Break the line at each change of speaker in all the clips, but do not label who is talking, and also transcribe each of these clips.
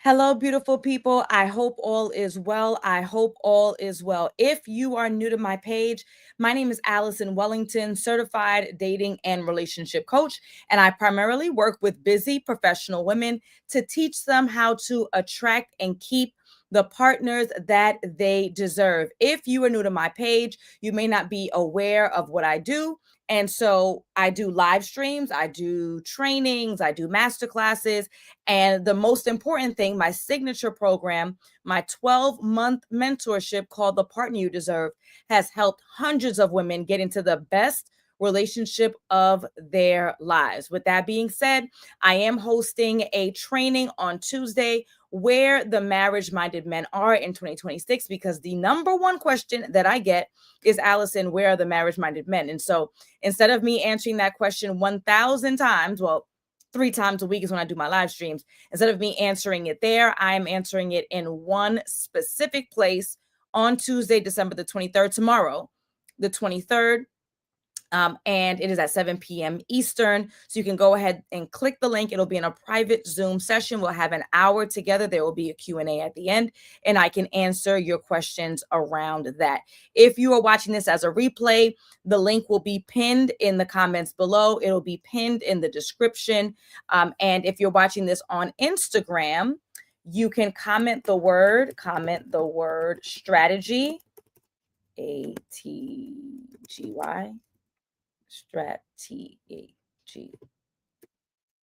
Hello, beautiful people. I hope all is well. I hope all is well. If you are new to my page, my name is Allison Wellington, certified dating and relationship coach, and I primarily work with busy professional women to teach them how to attract and keep the partners that they deserve. If you are new to my page, you may not be aware of what I do. And so I do live streams, I do trainings, I do master classes, and the most important thing, my signature program, my 12-month mentorship called The Partner You Deserve, has helped hundreds of women get into the best relationship of their lives. With that being said, I am hosting a training on Tuesday where the marriage minded men are in 2026, because the number one question that I get is, Allison, where are the marriage minded men? And so instead of me answering that question 1,000 times, well, 3 times a week is when I do my live streams. Instead of me answering it there, I'm answering it in one specific place on Tuesday, December the 23rd, tomorrow, the 23rd. And it is at 7 p.m. Eastern. So you can go ahead and click the link. It'll be in a private Zoom session. We'll have an hour together. There will be a Q&A at the end, and I can answer your questions around that. If you are watching this as a replay, the link will be pinned in the comments below. It'll be pinned in the description. And if you're watching this on Instagram, you can comment the word strategy, ATGY. Strategy.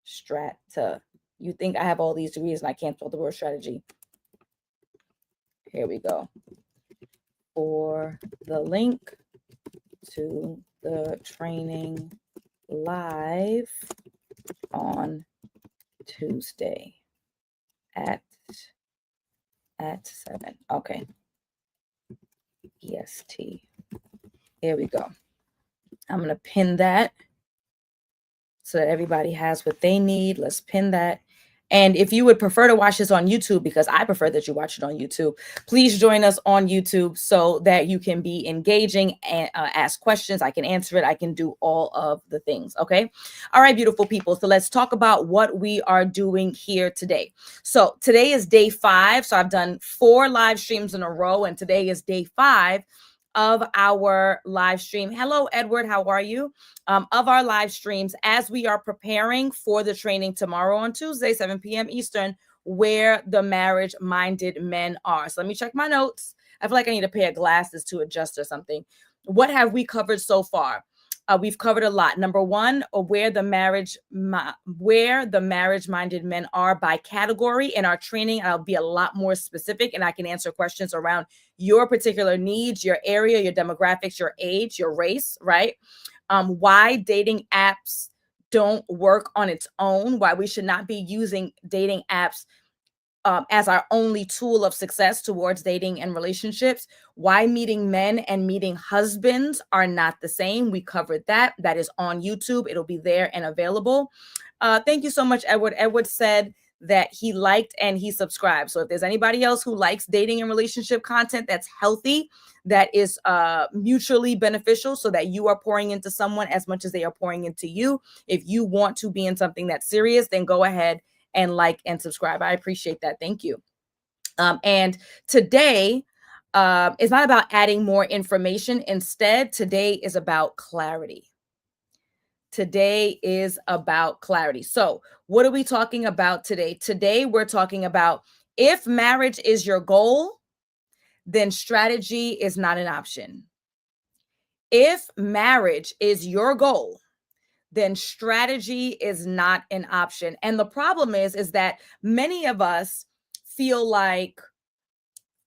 Strata. You think I have all these degrees and I can't spell the word strategy. Here we go. For the link to the training live on Tuesday at 7. Okay. EST. Here we go. I'm going to pin that so that everybody has what they need. Let's pin that. And if you would prefer to watch this on YouTube, because I prefer that you watch it on YouTube, please join us on YouTube so that you can be engaging and ask questions. I can answer it. I can do all of the things. Okay. All right, beautiful people. So let's talk about what we are doing here today. So today is day 5. So I've done 4 live streams in a row, and today is day 5 of our live stream. Hello, Edward. How are you? Of our live streams, as we are preparing for the training tomorrow on Tuesday, 7 p.m. Eastern, where the marriage-minded men are. So let me check my notes. I feel like I need a pair of glasses to adjust or something. What have we covered so far? We've covered a lot. Number 1, where the marriage-minded men are by category. In our training, I'll be a lot more specific, and I can answer questions around your particular needs, your area, your demographics, your age, your race, right? Why dating apps don't work on its own, why we should not be using dating apps as our only tool of success towards dating and relationships, why meeting men and meeting husbands are not the same. We covered that. That is on YouTube. It'll be there and available. Thank you so much, Edward. Edward said that he liked and he subscribed. So if there's anybody else who likes dating and relationship content that's healthy, that is mutually beneficial, so that you are pouring into someone as much as they are pouring into you. If you want to be in something that's serious, then go ahead and like and subscribe. I appreciate that. Thank you. And today is not about adding more information. Instead, today is about clarity. Today is about clarity. So what are we talking about today? Today, we're talking about, if marriage is your goal, then strategy is not an option. If marriage is your goal, then strategy is not an option. And the problem is that many of us feel like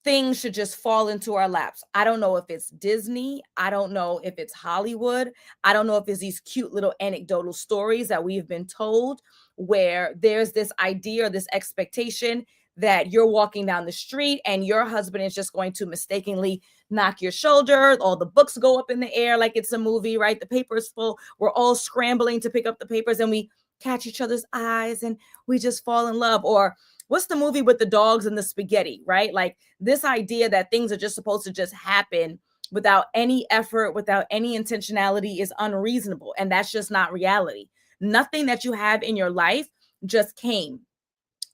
things should just fall into our laps. I don't know if it's Disney. I don't know if it's Hollywood. I don't know if it's these cute little anecdotal stories that we've been told, where there's this idea or this expectation that you're walking down the street and your husband is just going to mistakenly knock your shoulder. All the books go up in the air like it's a movie, right? The paper is full. We're all scrambling to pick up the papers, and we catch each other's eyes and we just fall in love. Or what's the movie with the dogs and the spaghetti, right? Like this idea that things are just supposed to just happen without any effort, without any intentionality, is unreasonable. And that's just not reality. Nothing that you have in your life just came.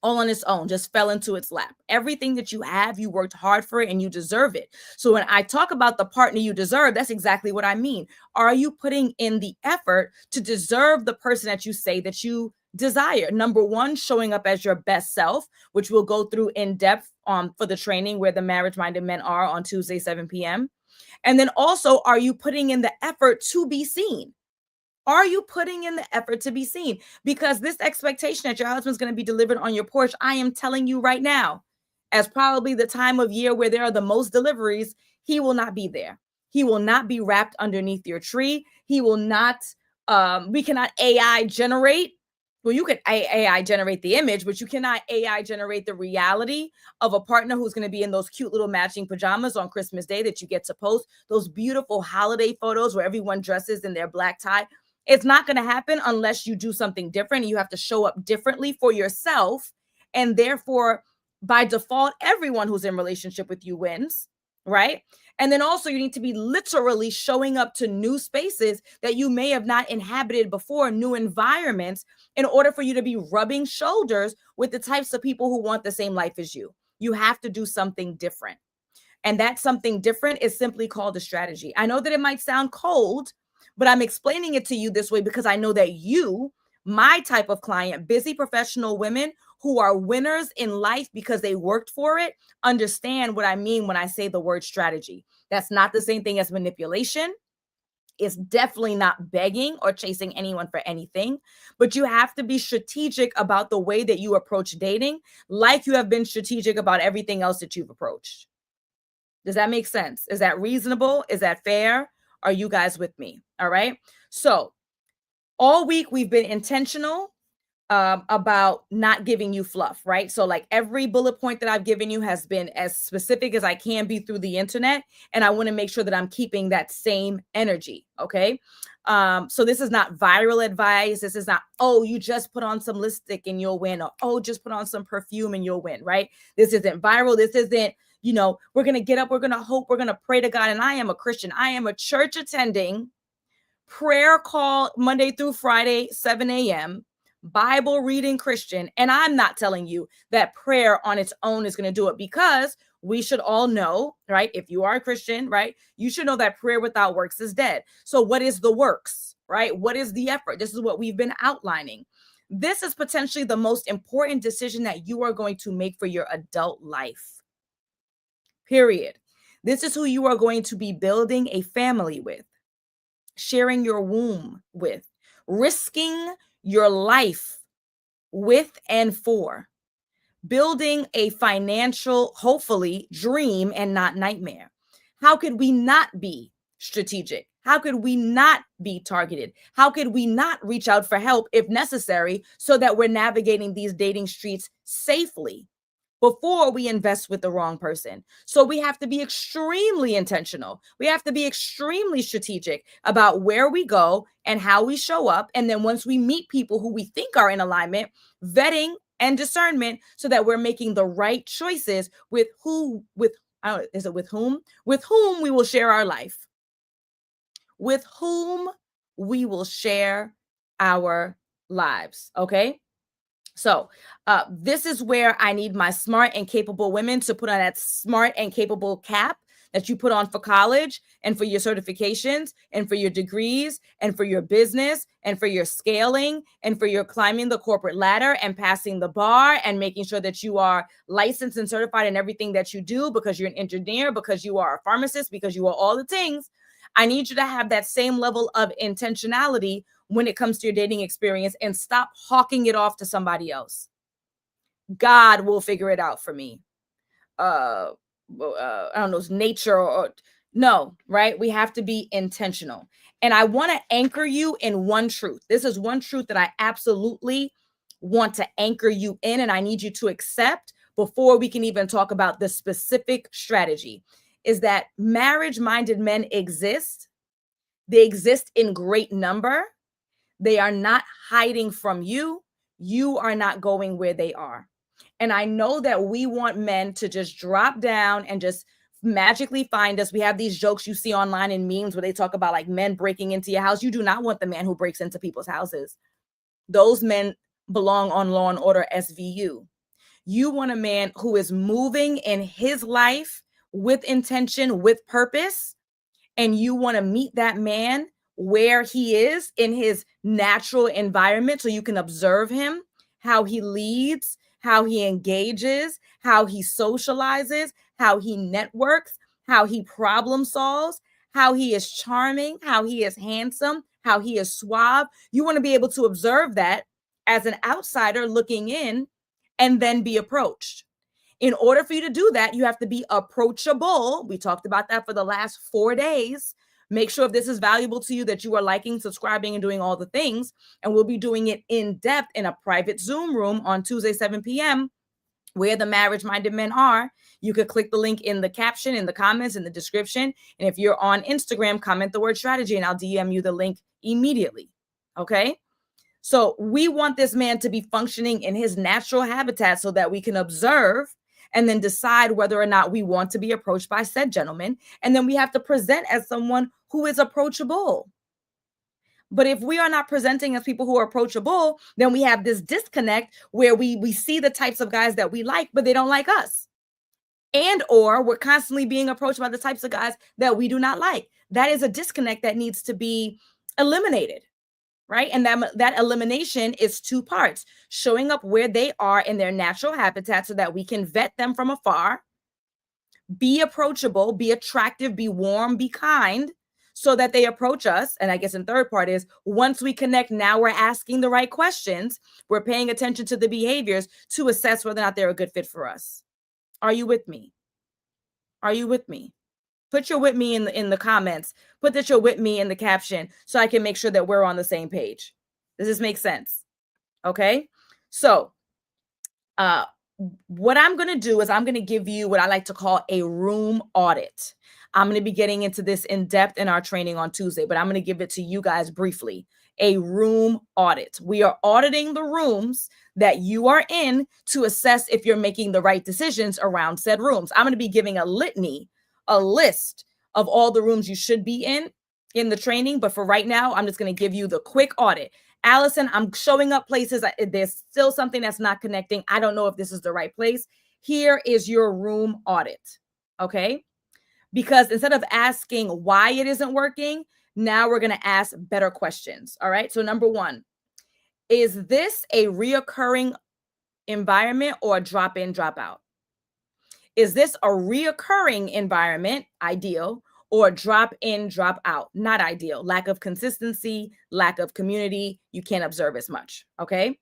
all on its own, just fell into its lap. Everything that you have, you worked hard for it and you deserve it. So when I talk about the partner you deserve, that's exactly what I mean. Are you putting in the effort to deserve the person that you say that you desire? Number one, showing up as your best self, which we'll go through in depth for the training where the marriage minded men are on Tuesday, 7 p.m. And then also, are you putting in the effort to be seen? Are you putting in the effort to be seen? Because this expectation that your husband's going to be delivered on your porch, I am telling you right now, as probably the time of year where there are the most deliveries, he will not be there. He will not be wrapped underneath your tree. He will not, we cannot AI generate. Well, you can AI generate the image, but you cannot AI generate the reality of a partner who's going to be in those cute little matching pajamas on Christmas Day that you get to post, those beautiful holiday photos where everyone dresses in their black tie. It's not going to happen unless you do something different. You have to show up differently for yourself. And therefore, by default, everyone who's in relationship with you wins, right? And then also you need to be literally showing up to new spaces that you may have not inhabited before, new environments, in order for you to be rubbing shoulders with the types of people who want the same life as you. You have to do something different. And that something different is simply called a strategy. I know that it might sound cold, but I'm explaining it to you this way because I know that you, my type of client, busy professional women who are winners in life because they worked for it, understand what I mean when I say the word strategy. That's not the same thing as manipulation. It's definitely not begging or chasing anyone for anything, but you have to be strategic about the way that you approach dating, like you have been strategic about everything else that you've approached. Does that make sense? Is that reasonable? Is that fair? Are you guys with me? All right. So all week we've been intentional about not giving you fluff, right? So like every bullet point that I've given you has been as specific as I can be through the internet. And I want to make sure that I'm keeping that same energy. Okay. So this is not viral advice. This is not, oh, you just put on some lipstick and you'll win, or oh, just put on some perfume and you'll win, right? This isn't viral. This isn't, we're going to get up, we're going to hope, we're going to pray to God. And I am a Christian. I am a church attending, prayer call Monday through Friday, 7 a.m., Bible reading Christian. And I'm not telling you that prayer on its own is going to do it, because we should all know, right? If you are a Christian, right, you should know that prayer without works is dead. So what is the works, right? What is the effort? This is what we've been outlining. This is potentially the most important decision that you are going to make for your adult life. Period. This is who you are going to be building a family with, sharing your womb with, risking your life with and for, building a financial, hopefully, dream and not nightmare. How could we not be strategic? How could we not be targeted? How could we not reach out for help if necessary, so that we're navigating these dating streets safely before we invest with the wrong person? So we have to be extremely intentional. We have to be extremely strategic about where we go and how we show up. And then once we meet people who we think are in alignment, vetting and discernment, so that we're making the right choices with whom we will share our life, with whom we will share our lives. Okay. So this is where I need my smart and capable women to put on that smart and capable cap that you put on for college and for your certifications and for your degrees and for your business and for your scaling and for your climbing the corporate ladder and passing the bar and making sure that you are licensed and certified in everything that you do, because you're an engineer, because you are a pharmacist, because you are all the things. I need you to have that same level of intentionality when it comes to your dating experience, and stop hawking it off to somebody else. God will figure it out for me. I don't know, nature or no, right? We have to be intentional. And I want to anchor you in one truth. This is one truth that I absolutely want to anchor you in, and I need you to accept before we can even talk about the specific strategy, is that marriage-minded men exist. They exist in great number. They are not hiding from you. You are not going where they are. And I know that we want men to just drop down and just magically find us. We have these jokes you see online in memes where they talk about like men breaking into your house. You do not want the man who breaks into people's houses. Those men belong on Law and Order SVU. You want a man who is moving in his life with intention, with purpose, and you want to meet that man where he is in his natural environment so you can observe him, how he leads, how he engages, how he socializes, how he networks, how he problem solves, how he is charming, how he is handsome, how he is suave. You want to be able to observe that as an outsider looking in and then be approached. In order for you to do that, you have to be approachable. We talked about that for the last 4 days. Make sure if this is valuable to you that you are liking, subscribing, and doing all the things. And we'll be doing it in depth in a private Zoom room on Tuesday, 7 p.m., where the marriage-minded men are. You could click the link in the caption, in the comments, in the description. And if you're on Instagram, comment the word strategy and I'll DM you the link immediately. Okay? So we want this man to be functioning in his natural habitat so that we can observe and then decide whether or not we want to be approached by said gentleman. And then we have to present as someone who is approachable. But if we are not presenting as people who are approachable, then we have this disconnect where we see the types of guys that we like, but they don't like us. And or we're constantly being approached by the types of guys that we do not like. That is a disconnect that needs to be eliminated. Right? And that elimination is 2 parts: showing up where they are in their natural habitat so that we can vet them from afar, be approachable, be attractive, be warm, be kind, so that they approach us. And I guess in third part is once we connect, now we're asking the right questions. We're paying attention to the behaviors to assess whether or not they're a good fit for us. Are you with me? Are you with me? Put your with me in the comments. Put that you're with me in the caption so I can make sure that we're on the same page. Does this make sense? Okay. So what I'm going to do is I'm going to give you what I like to call a room audit. I'm going to be getting into this in depth in our training on Tuesday, but I'm going to give it to you guys briefly. A room audit. We are auditing the rooms that you are in to assess if you're making the right decisions around said rooms. I'm going to be giving a litany, a list of all the rooms you should be in the training. But for right now, I'm just going to give you the quick audit. Allison, I'm showing up places. There's still something that's not connecting. I don't know if this is the right place. Here is your room audit. Okay. Because instead of asking why it isn't working, now we're going to ask better questions. All right. So number 1, is this a reoccurring environment or a drop in, drop out? Is this a reoccurring environment, ideal, or drop in, drop out, not ideal? Lack of consistency, lack of community, you can't observe as much, okay?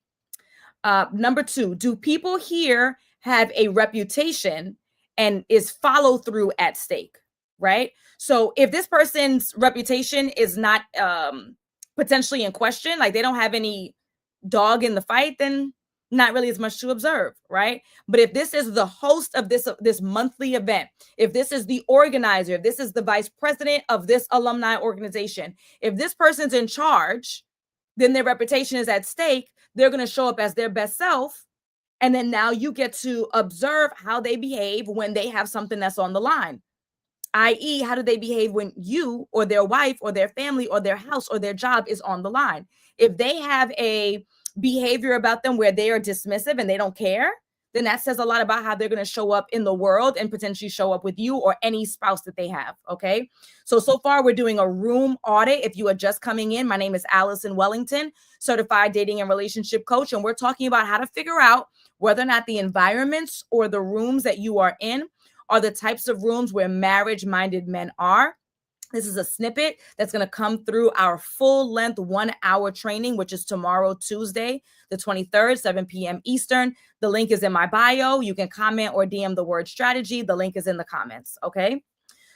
Number 2, do people here have a reputation and is follow through at stake, right? So if this person's reputation is not potentially in question, like they don't have any dog in the fight, then not really as much to observe, right? But if this is the host of this monthly event, if this is the organizer, if this is the vice president of this alumni organization, if this person's in charge, then their reputation is at stake. They're going to show up as their best self. And then now you get to observe how they behave when they have something that's on the line, i.e., how do they behave when you or their wife or their family or their house or their job is on the line? If they have a behavior about them where they are dismissive and they don't care, then that says a lot about how they're going to show up in the world and potentially show up with you or any spouse that they have. Okay. So far we're doing a room audit. If you are just coming in, my name is Allison Wellington, certified dating and relationship coach. And we're talking about how to figure out whether or not the environments or the rooms that you are in are the types of rooms where marriage-minded men are. This is a snippet that's going to come through our full length 1-hour training, which is tomorrow, Tuesday, the 23rd, 7 p.m. Eastern. The link is in my bio. You can comment or DM the word strategy. The link is in the comments. Okay.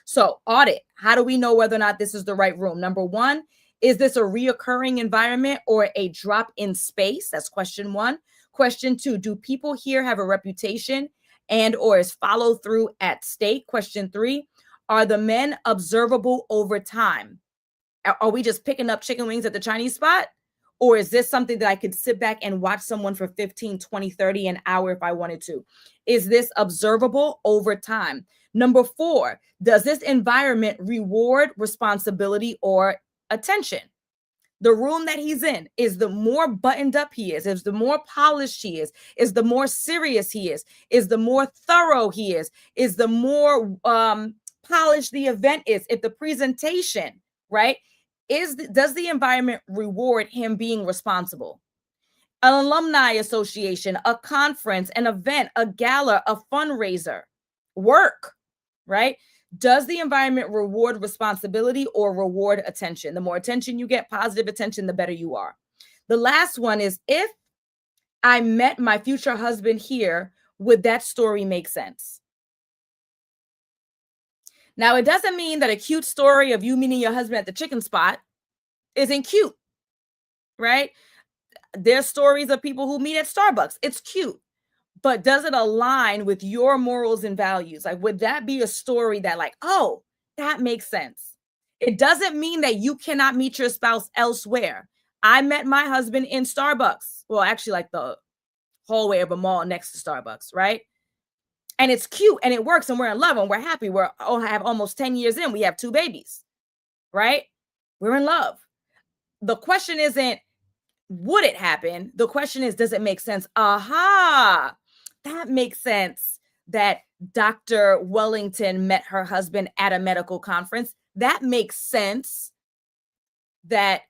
So audit. How do we know whether or not this is the right room? Number 1, is this a reoccurring environment or a drop in space? That's question 1. Question 2, do people here have a reputation and or is follow through at stake? Question 3, are the men observable over time? Are we just picking up chicken wings at the Chinese spot? Or is this something that I could sit back and watch someone for 15, 20, 30, an hour if I wanted to? Is this observable over time? Number 4, does this environment reward responsibility or attention? The room that he's in is the more buttoned up he is the more polished he is the more serious he is the more thorough he is the more polished the event is. If the presentation, right, does the environment reward him being responsible? An alumni association, a conference, an event, a gala, a fundraiser, work, right? Does the environment reward responsibility or reward attention? The more attention you get, positive attention, the better you are. The last one is, if I met my future husband here, would that story make sense? Now, it doesn't mean that a cute story of you meeting your husband at the chicken spot isn't cute, right? There's stories of people who meet at Starbucks. It's cute. But does it align with your morals and values? Like, would that be a story that, like, oh, that makes sense? It doesn't mean that you cannot meet your spouse elsewhere. I met my husband in Starbucks. Well, actually, like the hallway of a mall next to Starbucks, right? And it's cute and it works and we're in love and we're happy. Have almost 10 years in. We have 2 babies, right? We're in love. The question isn't, would it happen? The question is, does it make sense? Aha, that makes sense that Dr. Wellington met her husband at a medical conference. That makes sense that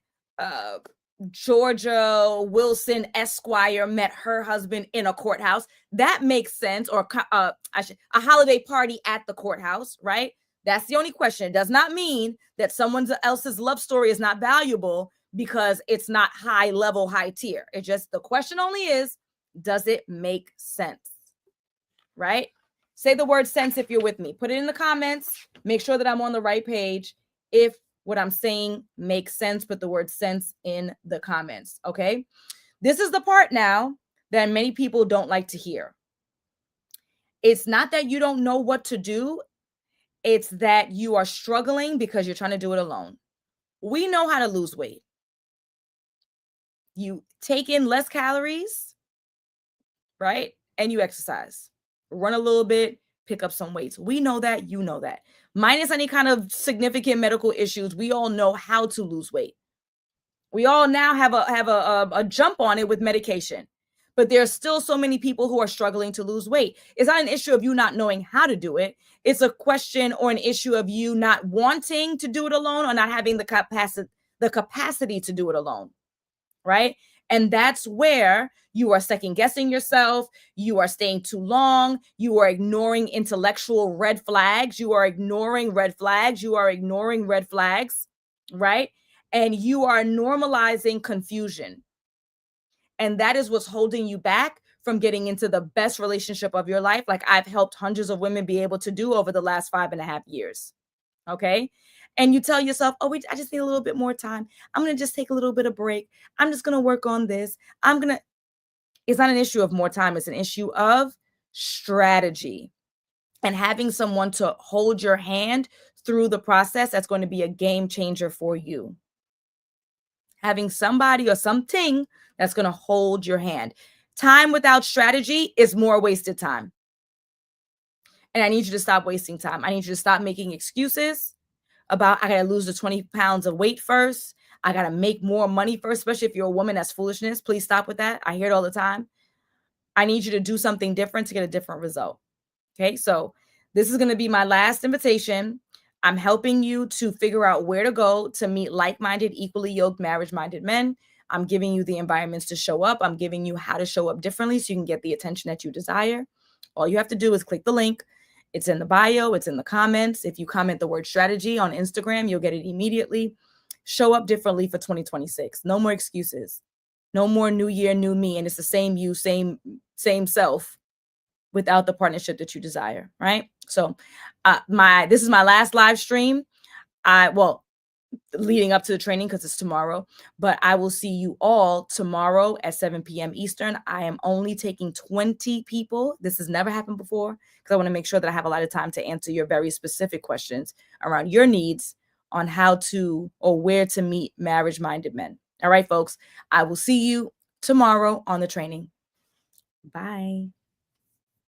Georgia Wilson Esquire met her husband in a courthouse. That makes sense. Or a holiday party at the courthouse, right? That's the only question. It does not mean that someone else's love story is not valuable because it's not high level, high tier. It just, the question only is, does it make sense? Right? Say the word sense if you're with me. Put it in the comments. Make sure that I'm on the right page. If what I'm saying makes sense, put the word sense in the comments. Okay? This is the part now that many people don't like to hear. It's not that you don't know what to do. It's that you are struggling because you're trying to do it alone. We know how to lose weight. You take in less calories, right? And you exercise. Run a little bit, pick up some weights. We know that, you know that. Minus any kind of significant medical issues, we all know how to lose weight. We all now have a jump on it with medication. But there's still so many people who are struggling to lose weight. It's not an issue of you not knowing how to do it. It's a question or an issue of you not wanting to do it alone or not having the capacity to do it alone. Right? And that's where you are second guessing yourself. You are staying too long. You are ignoring intellectual red flags. You are ignoring red flags. You are ignoring red flags, right? And you are normalizing confusion. And that is what's holding you back from getting into the best relationship of your life, like I've helped hundreds of women be able to do over the last 5.5 years. Okay. And you tell yourself, oh, I just need a little bit more time. I'm going to just take a little bit of break. I'm just going to work on this. It's not an issue of more time. It's an issue of strategy and having someone to hold your hand through the process. That's going to be a game changer for you. Having somebody or something that's going to hold your hand. Time without strategy is more wasted time. And I need you to stop wasting time. I need you to stop making excuses about, I got to lose the 20 pounds of weight first. I got to make more money first, especially if you're a woman. That's foolishness. Please stop with that. I hear it all the time. I need you to do something different to get a different result. Okay. So this is going to be my last invitation. I'm helping you to figure out where to go to meet like-minded, equally yoked, marriage-minded men. I'm giving you the environments to show up. I'm giving you how to show up differently so you can get the attention that you desire. All you have to do is click the link. It's in the bio. It's in the comments. If you comment the word strategy on Instagram, you'll get it immediately. Show up differently for 2026. No more excuses. No more new year, new me. And it's the same you, same self without the partnership that you desire, right? So this is my last live stream. Leading up to the training because it's tomorrow, but I will see you all tomorrow at 7 p.m. Eastern. I am only taking 20 people. This has never happened before because I want to make sure that I have a lot of time to answer your very specific questions around your needs on how to or where to meet marriage-minded men. All right, folks, I will see you tomorrow on the training. Bye.